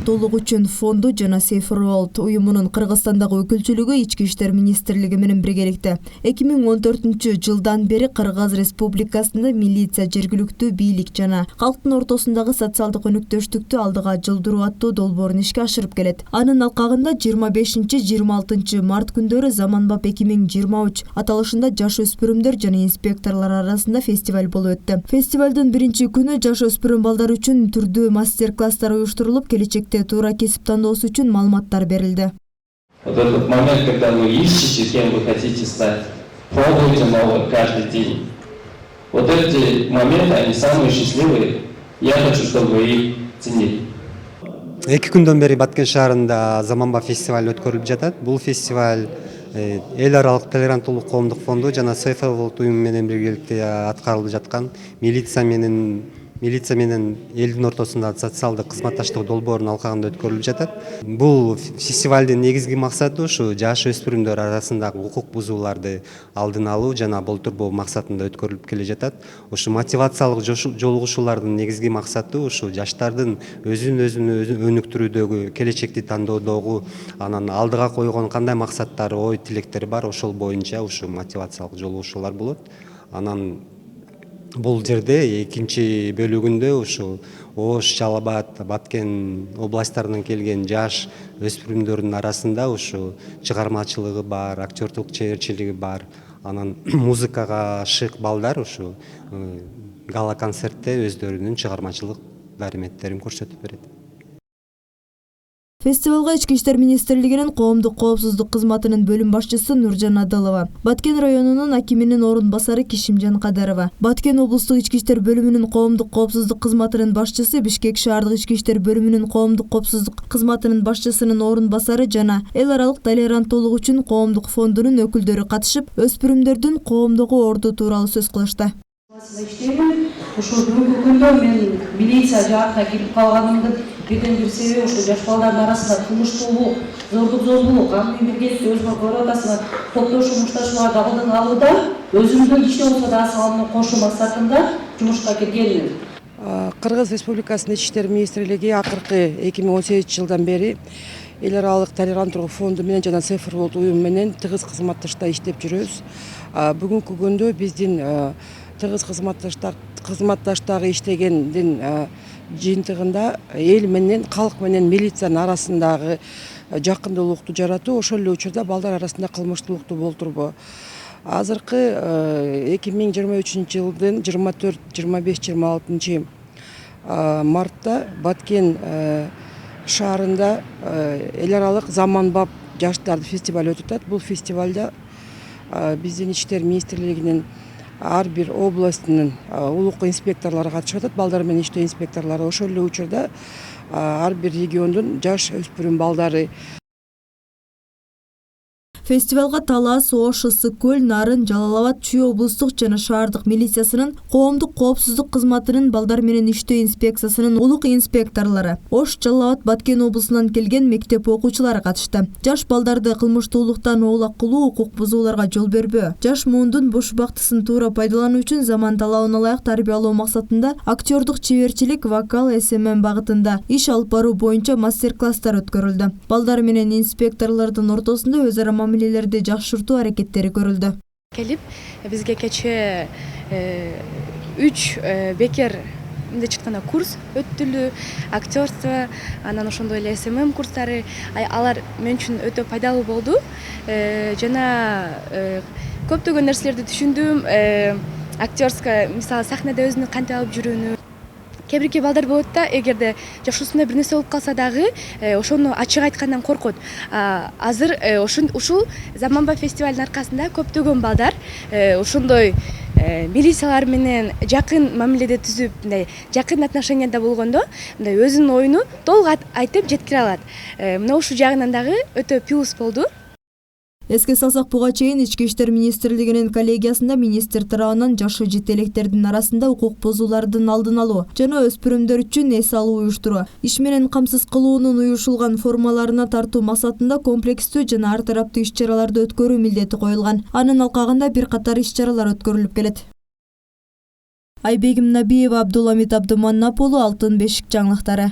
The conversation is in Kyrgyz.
толугу үчүн фонду жана Safe World уюмунун Кыргызстандагы өкүлчүлүгү Ички иштер министрлиги менен биргеликте 2014-жылдан бери Кыргыз Республикасында милиция, жергиликтүү бийлик жана калктын ортосундагы социалдык өнүктүштүктү алдыга жылдыруу аттуу долбоорун ишке ашырып келет. Анын алкагында 25-26 март күндөрү Заманбап 2023 аталышында жаш өспүрүмдөр жана инспекторлор арасында фестиваль болуп өттү. Фестивалдын биринчи күнү жаш өспүрүм балдар үчүн түрдүү мастер-класстар уюштурулуп, келечекте туура кесип тандоосу үчүн маалыматтар берилди. Вот этот момент, когда вы ищете, кем вы хотите стать, пробуйте новое каждый день. Вот эти моменты, они самые счастливые. Я хочу, чтобы вы их ценили. 2 күндөн бери Баткен шаарында Заманбап фестиваль өткөрүлүп жатат. Бул фестиваль эл аралык толеранттуулук коомдук фонду жана Safe World уюму менен биргеликте аткарылып жаткан милиция менен элдин ортосундагы социалдык кызматташтык долбоорунун алкагында өткөрүлүп жатат. Бул фестивалдын негизги максаты ушу жаш өспүрүмдөр арасындагы укук бузууларды алдын алуу жана болтурбоо максатында өткөрүлүп келе жатат. Ушу мотивациялык жолугушуулардын негизги максаты ушу жаштардын өзүн өнүктүрүүдөгү, келечекти тандоодогу, анан алдыга койгон кандай максаттары, ой тилектери бар, ошол боюнча ушу мотивациялык жолугушуулар болот. Анан бул жерде экинчи бөлүгүндө ушу Ош, Жалал Абад, Баткен областтарынан келген жаш өспүрүмдөрдүн арасында ушу чыгармачылыгы бар, актерлук чеберчилиги бар, анан музыкага ашык балдар ушу гала концертте өздөрүнүн чыгармачылык дарыметтерин көрсөтүп берет. Фестивалга Ички иштер министрлигинин коомдук коопсуздук кызматынын бөлүм башчысы Нуржан Адылова, Баткен районунун акиминин орун басары Кишимжан Кадарова, Баткен облустук ички иштер бөлүмүнүн коомдук коопсуздук кызматынын башчысы, Бишкек шаардык ички иштер бөлүмүнүн коомдук коопсуздук кызматынын башчысынын орун басары жана эл аралык толеранттуулук үчүн коомдук фондунун өкүлдөрү катышып, өспүрүмдөрдүн коомдогу орду тууралуу сөз кылышты. Ошол бүгүнкү күндө мен милиция жаатына келип калганымдын бирден бир себеби ушу жаш балдардын арасында кылмыштуулук, зордук, аны биргеликте өзүмө көрүп атасыңар, токтошу мушташууларды алдын алууда өзүмдүн кичине болсо да салымымды кошуу максатында жумушка киргенмин. Кыргыз Республикасынын Ички иштер министрлиги акыркы 2018-жылдан бери эл аралык толеранттуулук фонду менен жана Safe World уюму менен тыгыз кызматташта иштеп жүрөбүз. Бүгүнкү күндө биздин тыгыз кызматташтагы иштегендин жыйынтыгында эл менен, калк менен милициянын арасындагы жакындуулукту жаратуу, ошол эле учурда балдар арасында кылмыштуулукту болтурбоо. Азыркы 2023-жылдын 24, 25, 26 мартта Баткен шаарында эл аралык Заманбап жаштардын фестиваль өтүп атат. Бул фестивалда биздин Ички иштер министрлигинин ар бир областынын улук инспекторлору катышып атат, балдар менен иштөө инспекторлору. Ошол эле учурда ар бир региондун жаш өспүрүм балдары. Фестивалга Талас, Ош, Ысык-Көл, Нарын, Жалал Абад, Чүй облустук жана шаардык милициясынын, коомдук коопсуздук кызматынын, балдар менен иштөө инспекциясынын улук инспекторлору, Ош, Жалал Абад, Баткен облусунан келген мектеп окуучулары катышты. Жаш балдарды кылмыштуулуктан оолак кылуу, укук бузууларга жол бербөө, жаш муундун бош убактысын туура пайдалануу үчүн заман талабына ылайык тарбиялоо максатында актерлук чеберчилик, вокал, СММ багытында иш алып баруу боюнча мастер-класстар өткөрүлдү. Балдар менен инспекторлордун ортосунда өз ара мамилелерди жакшыртуу аракеттери көрүлдү. Келип бизге кечээ 3 бекер мындай чыкканда курс өттүлүү, актерство, анан ошондой эле СММ курстары, алар мен үчүн өтө пайдалуу болду. Жана көптөгөн нерселерди түшүндүм. Актерская, мисалы, сахнада өзүнү кантип алып жүрүүнү. Кээ балдар болот да, эгерде жашоосунда бир нерсе болуп калса дагы, ошону ачык айткандан коркот. Азыр ушул Заманбап фестивалдын аркасында көптөгөн балдар ошондой милициялар менен жакын мамиледе түзүп, мындай жакын отношенияда болгондо, мындай өзүнүн оюну толук айтып жеткире алат. Мына ушул жагынан дагы өтө плюс болду. Эске салсак, буга чейин Ички иштер министрлигинин коллегиясында министр тарабынан жашы жетелектердин арасында укук бузуулардын алдын алуу жана өспүрүмдөр үчүн эс алуу уюштуруу, иш менен камсыз кылуунун уюшулган формаларына тартуу максатында комплекстүү жана ар тараптуу иш-чараларды өткөрүү милдети коюлган. Анын алкагында бир катар иш-чаралар өткөрүлүп келет. Айбегим Набиева, Абдуламит Абдуманнап уулу, Алтын бешик жаңылыктары.